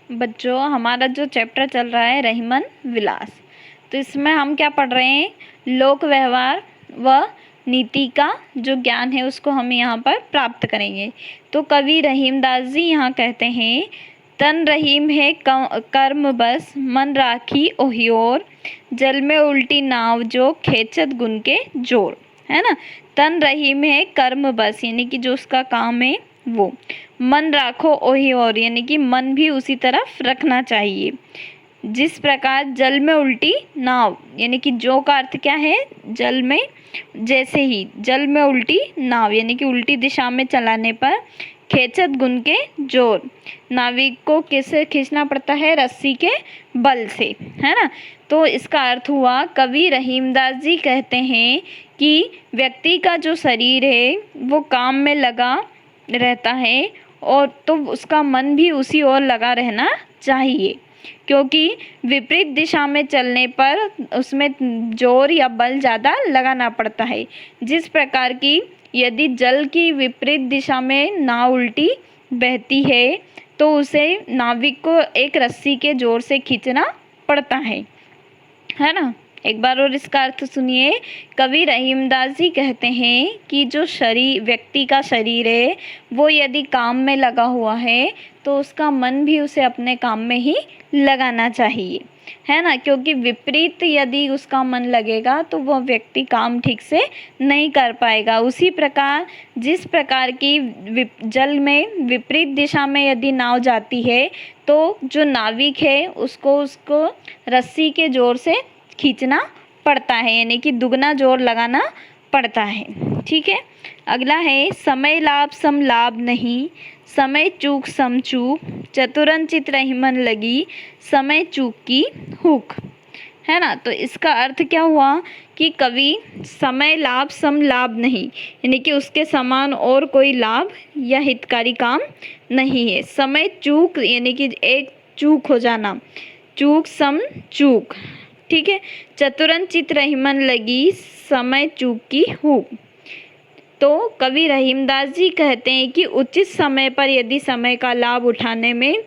बच्चों, हमारा जो चैप्टर चल रहा है रहीमन विलास, तो इसमें हम क्या पढ़ रहे हैं, लोक व्यवहार व नीति का जो ज्ञान है उसको हम यहाँ पर प्राप्त करेंगे। तो कवि रहीमदास जी यहाँ कहते हैं, तन रहीम है कर्म बस, मन राखी ओहियोर, जल में उल्टी नाव जो खेचत गुन के जोर। है ना। तन रहीम है कर्म बस, यानी कि जो उसका काम है वो। मन राखो ओही और, यानी कि मन भी उसी तरफ रखना चाहिए। जिस प्रकार जल में उल्टी नाव, यानी कि जो का अर्थ क्या है, जल में, जैसे ही जल में उल्टी नाव, यानी कि उल्टी दिशा में चलाने पर खेचत गुन के जोर, नाविक को किसे खींचना पड़ता है, रस्सी के बल से। है ना। तो इसका अर्थ हुआ, कवि रहीमदास जी कहते हैं कि व्यक्ति का जो शरीर है वो काम में लगा रहता है, और तो उसका मन भी उसी ओर लगा रहना चाहिए, क्योंकि विपरीत दिशा में चलने पर उसमें जोर या बल ज़्यादा लगाना पड़ता है। जिस प्रकार की यदि जल की विपरीत दिशा में नाव उल्टी बहती है तो उसे नाविक को एक रस्सी के जोर से खींचना पड़ता है ना। एक बार और इसका अर्थ सुनिए। कवि रहीमदास जी कहते हैं कि जो शरीर, व्यक्ति का शरीर है वो यदि काम में लगा हुआ है तो उसका मन भी उसे अपने काम में ही लगाना चाहिए। है ना। क्योंकि विपरीत यदि उसका मन लगेगा तो वह व्यक्ति काम ठीक से नहीं कर पाएगा। उसी प्रकार जिस प्रकार की जल में विपरीत दिशा में यदि नाव जाती है तो जो नाविक है उसको रस्सी के जोर से खींचना पड़ता है, यानी कि दुगना जोर लगाना पड़ता है। ठीक है। अगला है, समय लाभ सम लाभ नहीं, समय चूक सम चूक, चतुरन चित रहीमन लगी, समय चूक की हुक। है ना। तो इसका अर्थ क्या हुआ कि कवि समय लाभ सम लाभ नहीं, यानी कि उसके समान और कोई लाभ या हितकारी काम नहीं है। समय चूक, यानी कि एक चूक हो जाना, चूक सम चूक। ठीक है। चतुरन चित रहीमन लगी, समय चूक की हुक। तो कवि रहीमदास जी कहते हैं कि उचित समय पर यदि समय का लाभ उठाने में,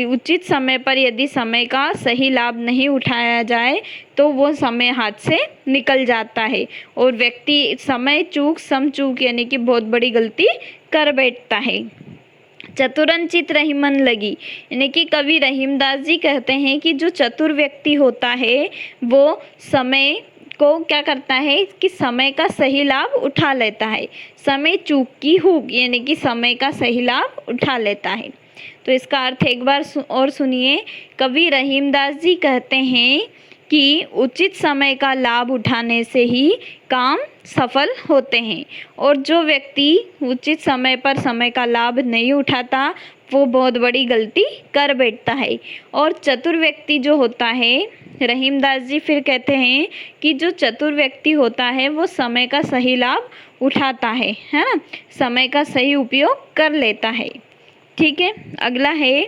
उचित समय पर यदि समय का सही लाभ नहीं उठाया जाए तो वो समय हाथ से निकल जाता है और व्यक्ति समय चूक सम चूक यानी कि बहुत बड़ी गलती कर बैठता है। चतुरन चित रहीमन लगी, यानी कि कवि रहीमदास जी कहते हैं कि जो चतुर व्यक्ति होता है वो समय को क्या करता है कि समय का सही लाभ उठा लेता है। समय चूक की हुक, यानी कि समय का सही लाभ उठा लेता है। तो इसका अर्थ एक बार और सुनिए। कवि रहीमदास जी कहते हैं कि उचित समय का लाभ उठाने से ही काम सफल होते हैं, और जो व्यक्ति उचित समय पर समय का लाभ नहीं उठाता वो बहुत बड़ी गलती कर बैठता है। और चतुर व्यक्ति जो होता है, रहीमदास जी फिर कहते हैं कि जो चतुर व्यक्ति होता है वो समय का सही लाभ उठाता है ना, समय का सही उपयोग कर लेता है। ठीक है। अगला है,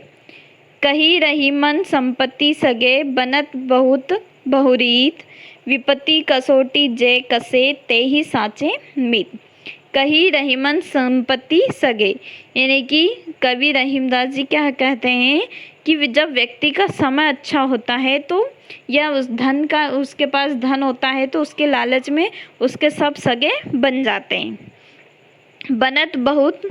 कही रहीमन संपत्ति सगे, बनत बहुत बहुरीत, विपत्ति कसोटी जय कसे, ते ही साचे मित। कही रहीमन संपत्ति सगे, यानी कि कवि रहीमदास जी क्या कहते हैं कि जब व्यक्ति का समय अच्छा होता है तो, या उस धन का, उसके पास धन होता है तो उसके लालच में उसके सब सगे बन जाते हैं। बनत बहुत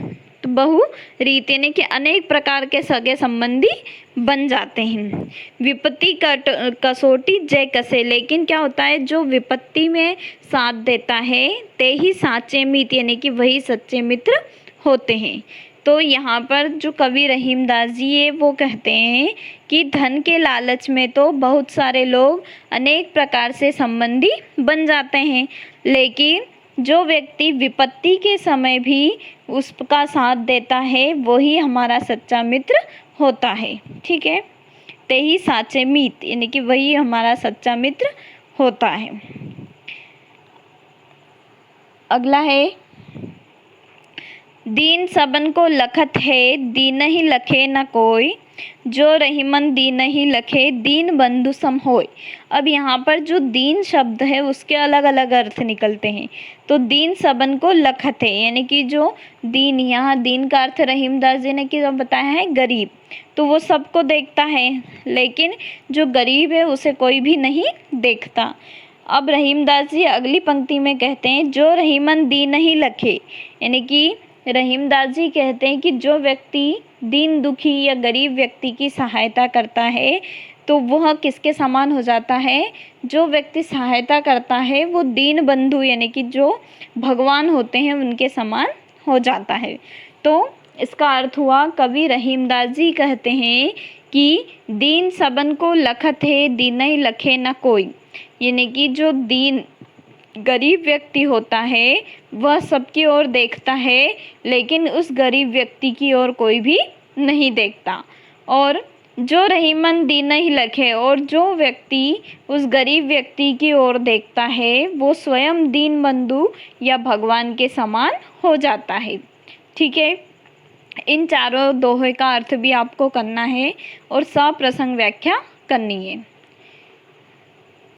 बहु रीत, यानी कि अनेक प्रकार के सगे संबंधी बन जाते हैं। विपत्ति कसोटी जय कसे, लेकिन क्या होता है जो विपत्ति में साथ देता है ते ही साचे मित्र, यानी कि वही सच्चे मित्र होते हैं। तो यहाँ पर जो कवि रहीमदास जी है वो कहते हैं कि धन के लालच में तो बहुत सारे लोग अनेक प्रकार से संबंधी बन जाते हैं, लेकिन जो व्यक्ति विपत्ति के समय भी उसका साथ देता है वही हमारा सच्चा मित्र होता है। ठीक है। ते ही साचे मित, यानी कि वही हमारा सच्चा मित्र होता है। अगला है, दीन सबन को लखत है, दीन ही लखे न कोई, जो रहीमन दीन ही लखे, दीन बंधु सम होय। अब यहाँ पर जो दीन शब्द है उसके अलग अलग अर्थ निकलते हैं। तो दीन सबन को लखत है, यानी कि जो दीन, यहाँ दीन का अर्थ रहीमदास जी ने क्या बताया है, गरीब। तो वो सबको देखता है, लेकिन जो गरीब है उसे कोई भी नहीं देखता। अब रहीमदास जी अगली पंक्ति में कहते हैं, जो रहीमन दीन नहीं लखे, यानी कि रहीमदास जी कहते हैं कि जो व्यक्ति दीन दुखी या गरीब व्यक्ति की सहायता करता है तो वह किसके समान हो जाता है? जो व्यक्ति सहायता करता है वो दीन बंधु यानी कि जो भगवान होते हैं उनके समान हो जाता है। तो इसका अर्थ हुआ, कवि रहीमदास जी कहते हैं कि दीन सबन को लखत है, दीन नहीं लखे न कोई, यानी कि जो दीन गरीब व्यक्ति होता है वह सबकी ओर देखता है, लेकिन उस गरीब व्यक्ति की ओर कोई भी नहीं देखता। और जो रहीमन दीन नहीं लखे, और जो व्यक्ति उस गरीब व्यक्ति की ओर देखता है वो स्वयं दीन बंधु या भगवान के समान हो जाता है। ठीक है, इन चारों दोहे का अर्थ भी आपको करना है और सप्रसंग व्याख्या करनी है।